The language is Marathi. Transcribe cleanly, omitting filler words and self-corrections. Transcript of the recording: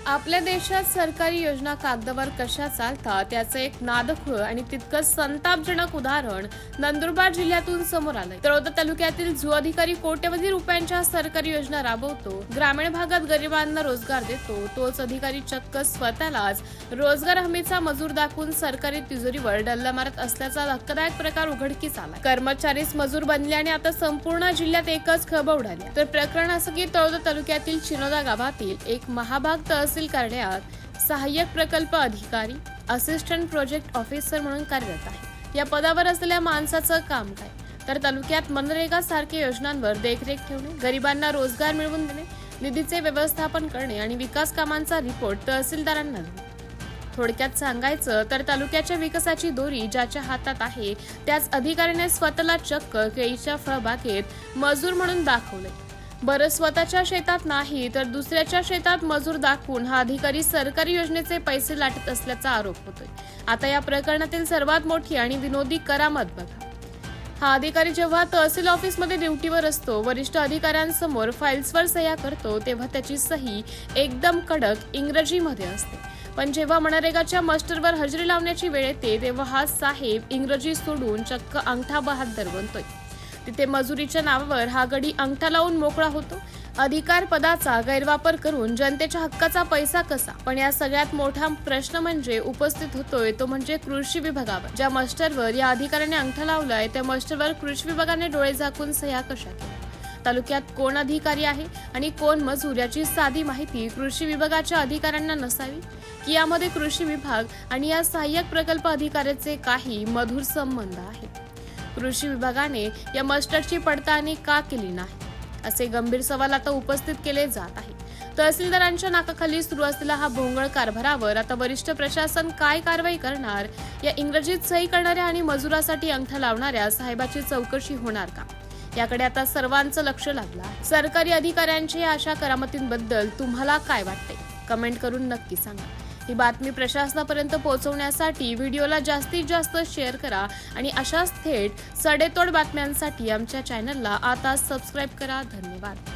आपल्या देशात सरकारी योजना कागदावर कशा चालतात याचं एक नादखुळं आणि तितकंच संतापजनक उदाहरण नंदुरबार जिल्ह्यातून समोर आलंय। तळोदा तालुक्यातील जो अधिकारी कोट्यवधी रुपयांच्या सरकारी योजना राबवतो, ग्रामीण भागात गरिबांना रोजगार देतो, तोच अधिकारी चक्क स्वतःलाच रोजगार हमीचा मजूर दाखवून सरकारी तिजोरीवर डल्ला मारत असल्याचा धक्कादायक प्रकार उघडकीस आला। कर्मचारीच मजूर बनल्याने आता संपूर्ण जिल्ह्यात एकच खळबळ उडाली। तर प्रकरण असं की तळोदा तालुक्यातील चिनोदा गावातील एक महाभाग तहसील कार्यालयात सहाय्यक प्रकल्प अधिकारी असिस्टंट प्रोजेक्ट ऑफिसर म्हणून कार्यरत आहे। या पदावर असलेल्या माणसाचं काम काय, तर तालुक्यात मनरेगा सारख्या योजनांवर देखरेख ठेवणे, गरिबांना रोजगार मिळवून देणे, निधीचे व्यवस्थापन करणे आणि विकास कामांचा रिपोर्ट तहसीलदारांना देणे। थोडक्यात सांगायचं तर तालुक्याच्या विकासाची दोरी ज्याच्या हातात आहे त्याच अधिकाऱ्याने स्वतःला चक्क केळीच्या फळबागेत मजूर म्हणून दाखवले। बरं, स्वतःच्या शेतात नाही तर दुसऱ्याच्या शेतात मजूर दाखवून हा अधिकारी सरकारी योजनेचे पैसे लाटत असल्याचा आरोप होतोय। आता या प्रकरणातील सर्वात मोठी आणि विनोदी करामत बघा। हा अधिकारी जेव्हा तहसील ऑफिसमध्ये ड्युटीवर असतो, वरिष्ठ अधिकाऱ्यांसमोर फाईल्सवर सह्या करतो, तेव्हा त्याची सही एकदम कडक इंग्रजीमध्ये असते। पण जेव्हा मनरेगाच्या मास्टरवर हजेरी लावण्याची वेळ येते, तेव्हा हा साहेब इंग्रजी सोडून चक्क अंगठा बहाद्दर बनतोय। तिथे मजुरीच्या नावावर हा गडी अंगठा लावून मोकळा होतो। अधिकार पदाचा गैरवापर करून जनतेच्या हक्काचा पैसा कसा? पण या सगळ्यात मोठा प्रश्न म्हणजे उपस्थित होतोय तो म्हणजे कृषी विभागावर। ज्या मास्टरवर या अधिकाऱ्याने अंगठा लावलाय त्या मास्टरवर कृषी विभागाने डोळे झाकून सह्या कशा केल्या? तालुक्यात कोण अधिकारी आहे आणि कोण मजूर याची साधी माहिती कृषी विभागाच्या अधिकाऱ्यांना नसावी की यामध्ये कृषी विभाग आणि या सहाय्यक प्रकल्प अधिकाऱ्याचे काही मधुर संबंध आहेत? कृषी विभागाने या मास्टरची पडताळणी का केली नाही, असे गंभीर सवाल आता उपस्थित केले जात आहे। तहसीलदारांच्या नाकाखाली सुरू असलेला हा भोंगळ कारभारावर आता वरिष्ठ प्रशासन काय कारवाई करणार? या इंग्रजीत सही करणाऱ्या आणि मजुरासाठी अंगठा लावणाऱ्या साहेबाची चौकशी होणार का? याकडे आता सर्वांचं लक्ष लागलं आहे। सरकारी अधिकाऱ्यांच्या या अशा करामतींबद्दल तुम्हाला काय वाटते? कमेंट करून नक्की सांगा। ही बातमी प्रशासनापर्यंत पोहोचवण्यासाठी व्हिडिओला जास्तीत जास्त शेअर करा आणि अशाच थेट सडेतोड बातम्यांसाठी आमच्या चॅनलला आता सबस्क्राईब करा। धन्यवाद।